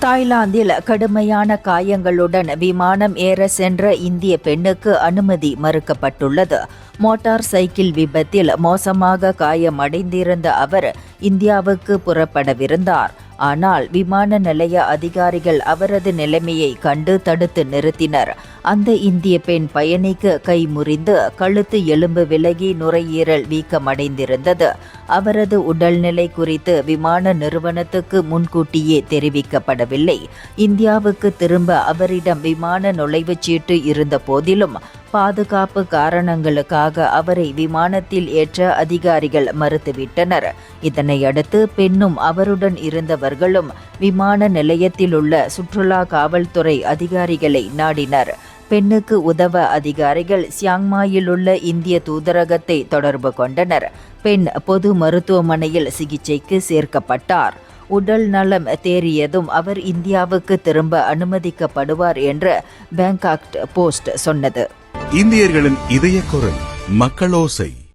தாய்லாந்தில் கடுமையான காயங்களுடன் விமானம் ஏற சென்ற இந்திய பெண்ணுக்கு அனுமதி மறுக்கப்பட்டுள்ளது. மோட்டார் சைக்கிள் விபத்தில் மோசமாக காயமடைந்திருந்த அவர் இந்தியாவுக்கு புறப்படவிருந்தார். ஆனால் விமான நிலைய அதிகாரிகள் அவரது நிலைமையை கண்டு தடுத்து நிறுத்தினர். அந்த இந்திய பெண் பயணிக்கு கை முறிந்து கழுத்து எலும்பு விலகி நுரையீரல் வீக்கமடைந்திருந்தது. அவரது உடல்நிலை குறித்து விமான நிறுவனத்துக்கு முன்கூட்டியே தெரிவிக்கப்படவில்லை. இந்தியாவுக்கு திரும்ப அவரிடம் விமான நுழைவுச்சீட்டு இருந்த போதிலும் பாதுகாப்பு காரணங்களுக்காக அவரை விமானத்தில் ஏற்ற அதிகாரிகள் மறுத்துவிட்டனர். இதனையடுத்து பெண்ணும் அவருடன் இருந்தவர்களும் விமான நிலையத்திலுள்ள சுற்றுலா காவல்துறை அதிகாரிகளை நாடினர். பெண்ணுக்கு உதவ அதிகாரிகள் சியாங்மாயிலுள்ள இந்திய தூதரகத்தை தொடர்பு கொண்டனர். பெண் பொது மருத்துவமனையில் சிகிச்சைக்கு சேர்க்கப்பட்டார். உடல் நலம் தேறியதும் அவர் இந்தியாவுக்கு திரும்ப அனுமதிக்கப்படுவார் என்று பேங்காக் போஸ்ட் சொன்னது. இந்தியர்களின் இதய குரல் மக்களோசை.